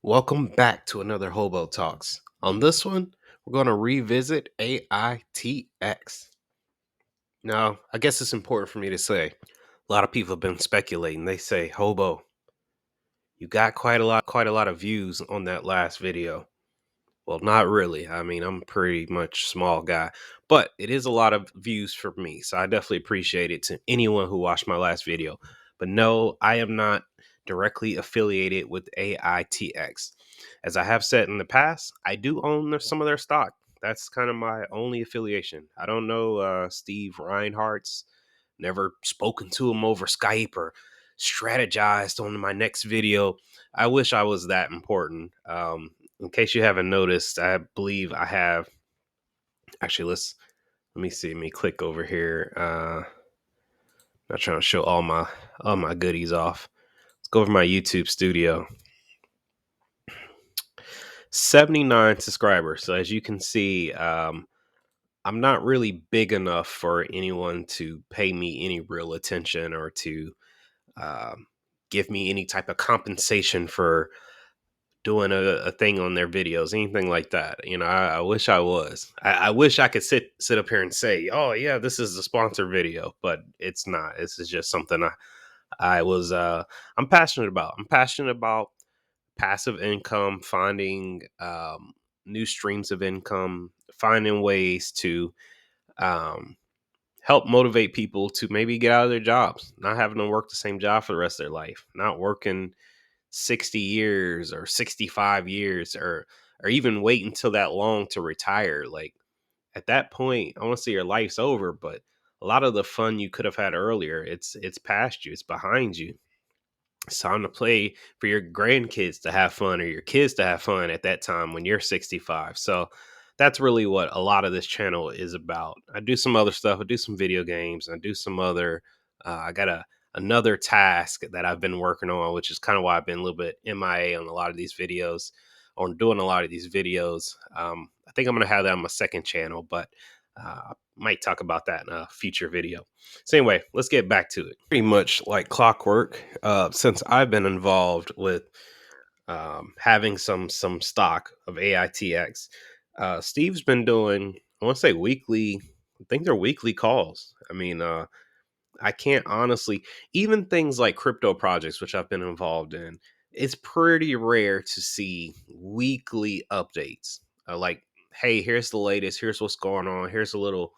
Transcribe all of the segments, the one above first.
Welcome back to another Hobo Talks. On this one, we're going to revisit Aitx. Now, I guess it's important for me to say a lot of people have been speculating. They say, Hobo, you got quite a lot of views on that last video. Well, not really. I mean, I'm pretty much small guy, but it is a lot of views for me. So I definitely appreciate it to anyone who watched my last video. But no, I am not directly affiliated with Aitx. As I have said in the past, I do own some of their stock. That's kind of my only affiliation. I don't know Steve Reinhardt's, never spoken to him over Skype or strategized on my next video. I wish I was that important. In case you haven't noticed, I believe I have actually let me see. Let me click over here. Not trying to show all my goodies off. Let's go over my YouTube studio. 79 subscribers. So as you can see, I'm not really big enough for anyone to pay me any real attention or to um, give me any type of compensation for doing a thing on their videos, anything like that. I wish I was. I wish I could sit up here and say, "Oh yeah, this is a sponsored video," but it's not. This is just something I'm passionate about. I'm passionate about passive income, finding new streams of income, finding ways to um, help motivate people to maybe get out of their jobs, not having to work the same job for the rest of their life, not working 60 years or 65 years or even wait until that long to retire. Like at that point, I want to say your life's over, but a lot of the fun you could have had earlier, it's past you, it's behind you. It's time to play for your grandkids to have fun or your kids to have fun at that time when you're 65. So that's really what a lot of this channel is about. I do some other stuff. I do some video games. I do some other. I got another task that I've been working on, which is kind of why I've been a little bit MIA on a lot of these videos, on doing a lot of these videos. I think I'm gonna have that on my second channel, but I might talk about that in a future video. So anyway, let's get back to it. Pretty much like clockwork, since I've been involved with having some stock of AITX, Steve's been doing, I want to say weekly. I think they're weekly calls. I mean, I can't honestly, even things like crypto projects, which I've been involved in, it's pretty rare to see weekly updates. Like, hey, here's the latest, here's what's going on, here's a little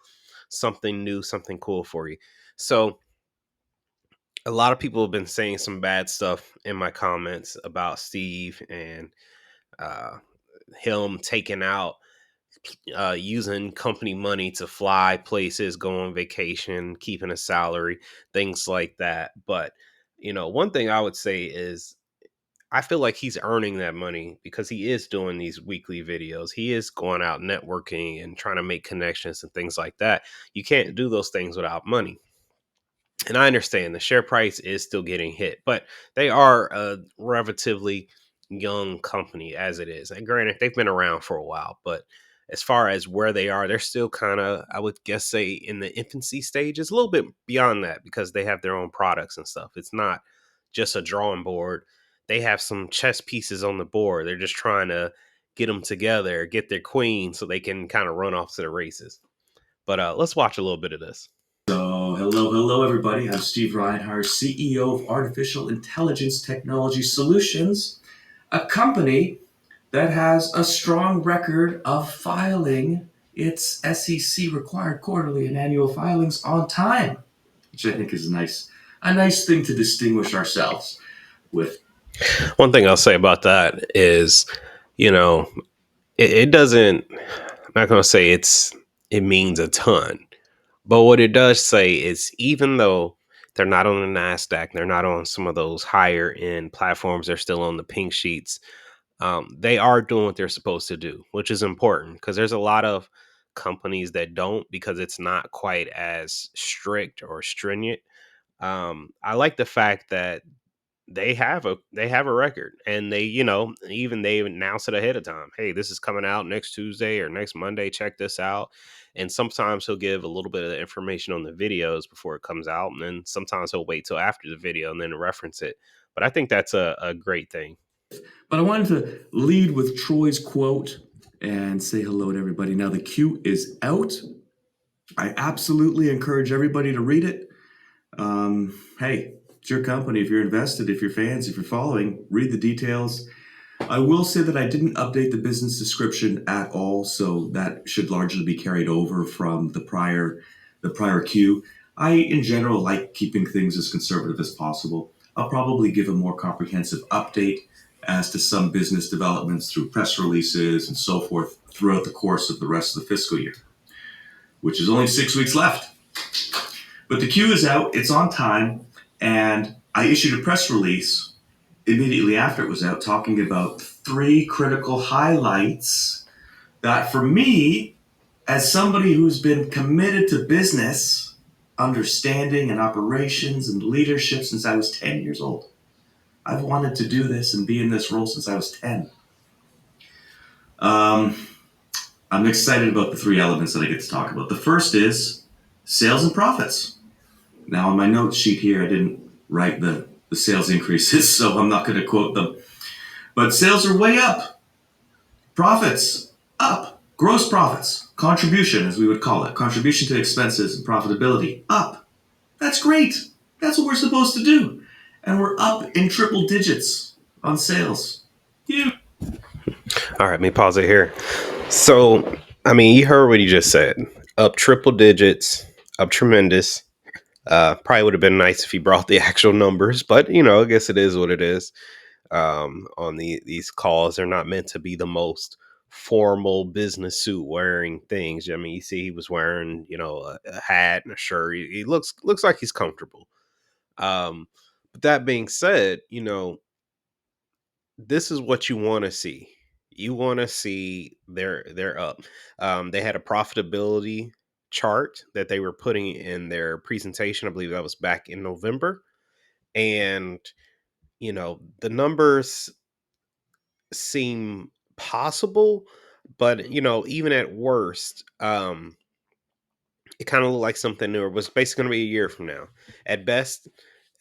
something new, something cool for you. So, a lot of people have been saying some bad stuff in my comments about Steve and uh, him taking out using company money to fly places, go on vacation, keeping a salary, things like that. But, one thing I would say is I feel like he's earning that money because he is doing these weekly videos. He is going out networking and trying to make connections and things like that. You can't do those things without money. And I understand the share price is still getting hit, but they are a relatively young company as it is. And granted, they've been around for a while, but as far as where they are, they're still kind of, I would guess, say in the infancy stages, a little bit beyond that because they have their own products and stuff. It's not just a drawing board. They have some chess pieces on the board. They're just trying to get them together, get their queen so they can kind of run off to the races. But let's watch a little bit of this. So, hello, everybody. I'm Steve Reinhardt, CEO of Artificial Intelligence Technology Solutions, a company that has a strong record of filing its SEC required quarterly and annual filings on time, which I think is a nice thing to distinguish ourselves with. One thing I'll say about that is, you know, it doesn't, I'm not going to say it means a ton, but what it does say is even though they're not on the NASDAQ, they're not on some of those higher end platforms, they're still on the pink sheets. They are doing what they're supposed to do, which is important because there's a lot of companies that don't because it's not quite as strict or stringent. I like the fact that they have a record and even they announce it ahead of time. Hey, this is coming out next Tuesday or next Monday, check this out. And sometimes he'll give a little bit of the information on the videos before it comes out, and then sometimes he'll wait till after the video and then reference it. But I think that's a great thing. But I wanted to lead with Troy's quote and say hello to everybody. Now, the Q is out. I absolutely encourage everybody to read it. Hey, it's your company. If you're invested, if you're fans, if you're following, read the details. I will say that I didn't update the business description at all, so that should largely be carried over from the prior Q. I, in general, like keeping things as conservative as possible. I'll probably give a more comprehensive update as to some business developments through press releases and so forth throughout the course of the rest of the fiscal year, which is only 6 weeks left. But the Q is out, it's on time, and I issued a press release immediately after it was out talking about three critical highlights that, for me, as somebody who's been committed to business, understanding and operations and leadership since I was 10 years old. I've wanted to do this and be in this role since I was 10. Um, I'm excited about the three elements that I get to talk about. The first is sales and profits. Now, on my notes sheet here, I didn't write the sales increases, so I'm not going to quote them. But sales are way up. Profits up. Gross profits, contribution, as we would call it, contribution to expenses and profitability, up. That's great. That's what we're supposed to do. And we're up in triple digits on sales. Huge. All right, let me pause it here. So, I mean, you heard what he just said. Up triple digits, up tremendous. Probably would have been nice if he brought the actual numbers, but I guess it is what it is. On these calls, they're not meant to be the most formal business suit wearing things. I mean, you see, he was wearing a hat and a shirt. He looks like he's comfortable. But that being said, this is what you want to see. You want to see they're up. They had a profitability chart that they were putting in their presentation. I believe that was back in November, and the numbers seem possible, but even at worst, it kind of looked like something new. It was basically going to be a year from now, at best.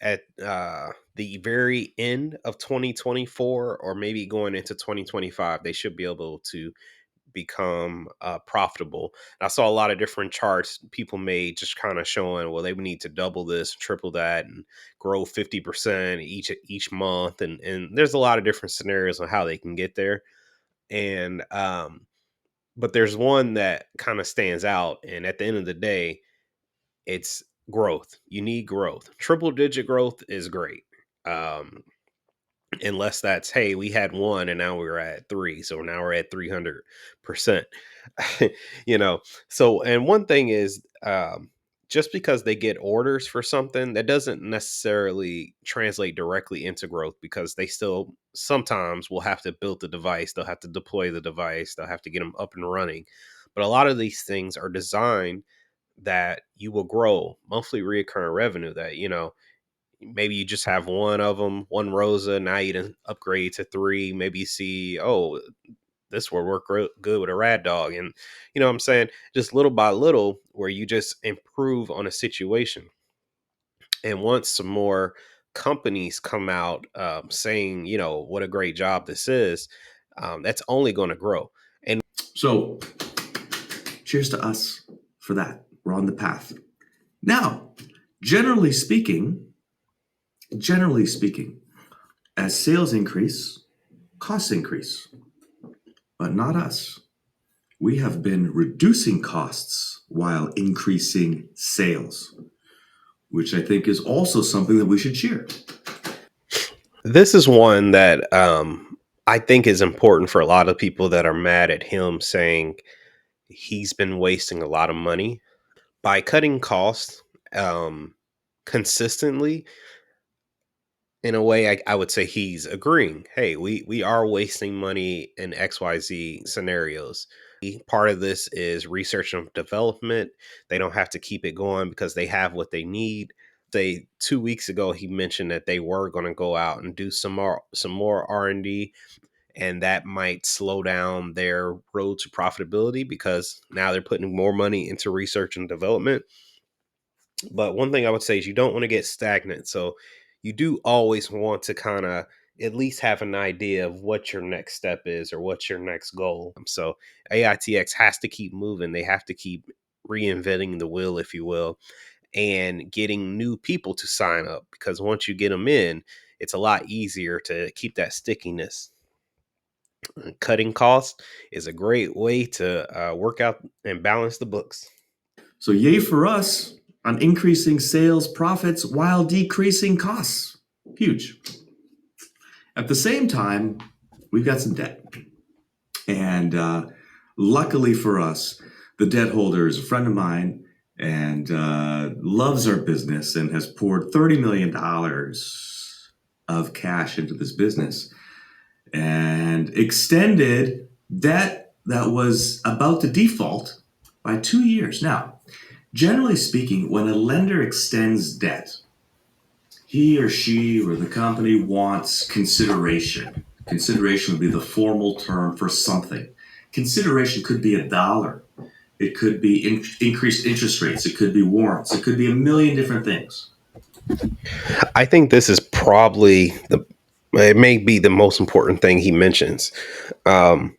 At the very end of 2024, or maybe going into 2025, they should be able to become profitable. And I saw a lot of different charts people made, just kind of showing, well, they would need to double this, triple that, and grow 50% each month. And there's a lot of different scenarios on how they can get there. And but there's one that kind of stands out. And at the end of the day, it's growth. You need growth. Triple digit growth is great. Um, unless that's, hey, we had one and now we're at three, so now we're at 300%. you know so, and one thing is, just because they get orders for something, that doesn't necessarily translate directly into growth, because they still sometimes will have to build the device, they'll have to deploy the device, they'll have to get them up and running. But a lot of these things are designed that you will grow monthly recurring revenue, that maybe you just have one of them, one Rosa. Now you didn't upgrade to three. Maybe you see, oh, this will work good with a rad dog. And what I'm saying, just little by little, where you just improve on a situation. And once some more companies come out, saying, what a great job this is, that's only going to grow. And So, cheers to us for that. We're on the path. Now, generally speaking, generally speaking, as sales increase, costs increase, but not us. We have been reducing costs while increasing sales, which I think is also something that we should cheer. this is one that I think is important for a lot of people that are mad at him, saying he's been wasting a lot of money by cutting costs consistently. In a way, I would say he's agreeing, hey, we are wasting money in XYZ scenarios. Part of this is research and development. They don't have to keep it going because they have what they need. 2 weeks ago, he mentioned that they were going to go out and do some more R&D, and that might slow down their road to profitability, because now they're putting more money into research and development. But one thing I would say is, you don't want to get stagnant. So you do always want to kind of at least have an idea of what your next step is or what's your next goal. So AITX has to keep moving. They have to keep reinventing the wheel, if you will, and getting new people to sign up, because once you get them in, it's a lot easier to keep that stickiness. Cutting costs is a great way to work out and balance the books. So, yay for us on increasing sales profits while decreasing costs. Huge. At the same time, we've got some debt. And luckily for us, the debt holder is a friend of mine and loves our business and has poured $30 million of cash into this business and extended debt that was about to default by 2 years. Now, generally speaking, when a lender extends debt, he or she or the company wants consideration. Consideration would be the formal term for something. Consideration could be $1. It could be increased interest rates. It could be warrants. It could be a million different things. I think this is probably it may be the most important thing he mentions. Um,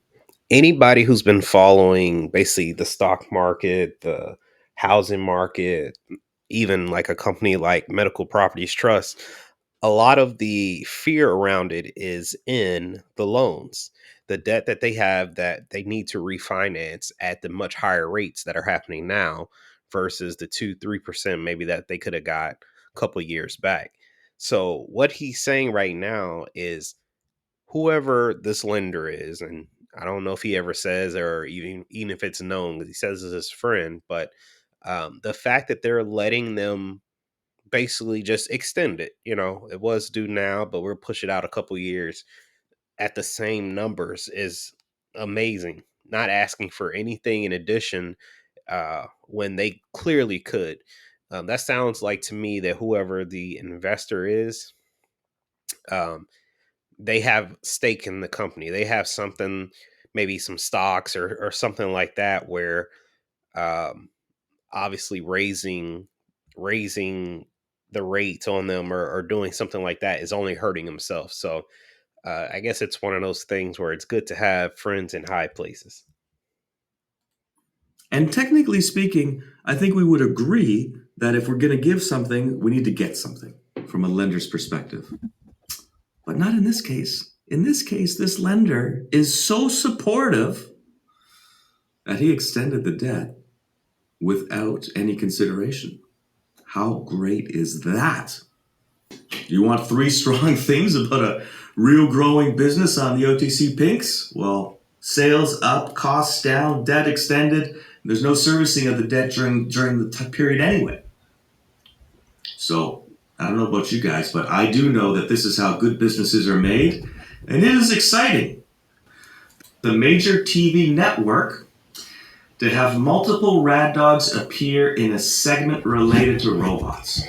Anybody who's been following basically the stock market, the housing market, even like a company like Medical Properties Trust, a lot of the fear around it is in the loans, the debt that they have that they need to refinance at the much higher rates that are happening now versus the 2-3% maybe that they could have got a couple of years back. So what he's saying right now is whoever this lender is, and I don't know if he ever says, or even if it's known, because he says it's his friend, but the fact that they're letting them basically just extend it, it was due now, but we'll push it out a couple years at the same numbers is amazing. Not asking for anything in addition when they clearly could. That sounds like to me that whoever the investor is, um, they have stake in the company. They have something, maybe some stocks or something like that, where um, obviously raising the rates on them or doing something like that is only hurting himself. So I guess it's one of those things where it's good to have friends in high places. And technically speaking, I think we would agree that if we're going to give something, we need to get something from a lender's perspective. But not in this case. In this case, this lender is so supportive that he extended the debt without any consideration. How great is that? You want three strong things about a real growing business on the OTC Pinks? Well, sales up, costs down, debt extended. There's no servicing of the debt during the period anyway. So I don't know about you guys, but I do know that this is how good businesses are made, and it is exciting. The major TV network to have multiple rad dogs appear in a segment related to robots.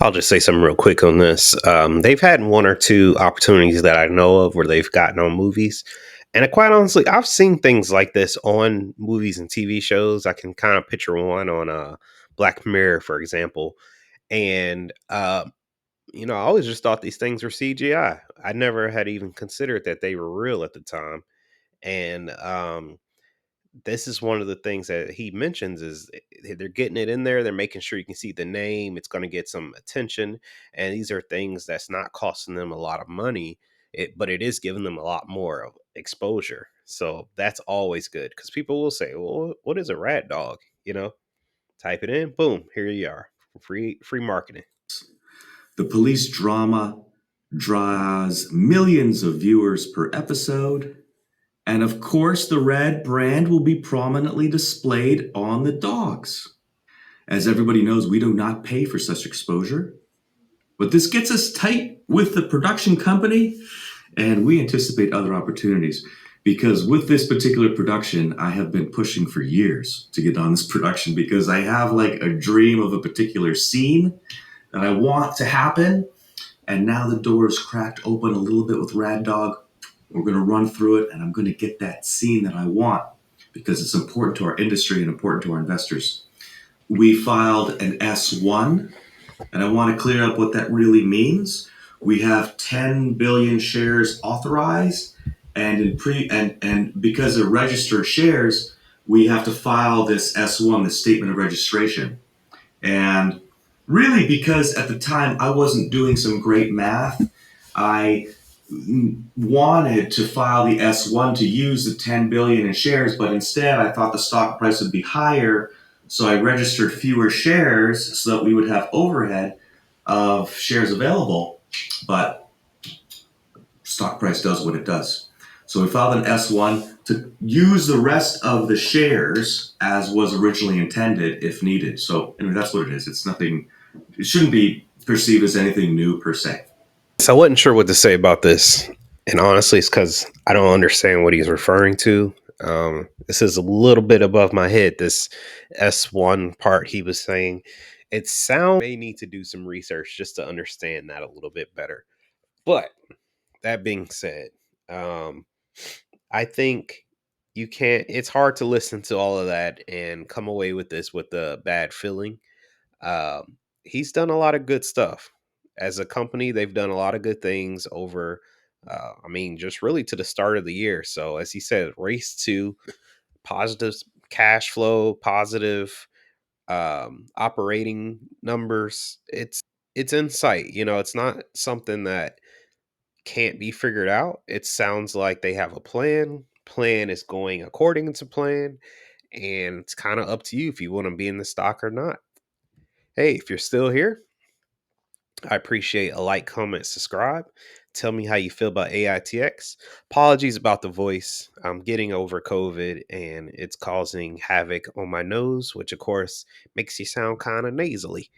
I'll just say something real quick on this. They've had one or two opportunities that I know of where they've gotten on movies. And quite honestly, I've seen things like this on movies and TV shows. I can kind of picture one on Black Mirror, for example. And, I always just thought these things were CGI. I never had even considered that they were real at the time. And this is one of the things that he mentions is they're getting it in there. They're making sure you can see the name. It's going to get some attention. And these are things that's not costing them a lot of money, but it is giving them a lot more of exposure. So that's always good because people will say, well, what is a rat dog? Type it in, boom, here you are. Free marketing. The police drama draws millions of viewers per episode. And of course, the red brand will be prominently displayed on the dogs. As everybody knows, we do not pay for such exposure. But this gets us tight with the production company, and we anticipate other opportunities. Because with this particular production, I have been pushing for years to get on this production because I have like a dream of a particular scene that I want to happen. And now the door is cracked open a little bit with Rad Dog. We're going to run through it, and I'm going to get that scene that I want because it's important to our industry and important to our investors. We filed an S1, and I want to clear up what that really means. We have 10 billion shares authorized, and and because they're registered shares, we have to file this S1, the statement of registration. And really, because at the time I wasn't doing some great math, I wanted to file the S1 to use the 10 billion in shares, but instead I thought the stock price would be higher, so I registered fewer shares so that we would have overhead of shares available. But stock price does what it does. So we filed an S1 to use the rest of the shares as was originally intended if needed. So anyway, that's what it is. It's nothing, it shouldn't be perceived as anything new per se. So I wasn't sure what to say about this, and honestly, it's because I don't understand what he's referring to. This is a little bit above my head. This S1 part he was saying, it sounds may need to do some research just to understand that a little bit better. But that being said, um, I think you can't. It's hard to listen to all of that and come away with this with a bad feeling. He's done a lot of good stuff as a company. They've done a lot of good things over. I mean, just really to the start of the year. So as he said, race to positive cash flow, positive operating numbers. It's in sight. You know, it's not something that can't be figured out. It sounds like they have a plan. Plan is going according to plan, and it's kind of up to you if you want to be in the stock or not. Hey, if you're still here, I appreciate a like, comment, subscribe. Tell me how you feel about AITX. Apologies about the voice. I'm getting over COVID and it's causing havoc on my nose, which of course makes you sound kind of nasally.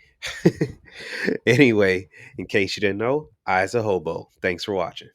Anyway, in case you didn't know, I's a hobo. Thanks for watching.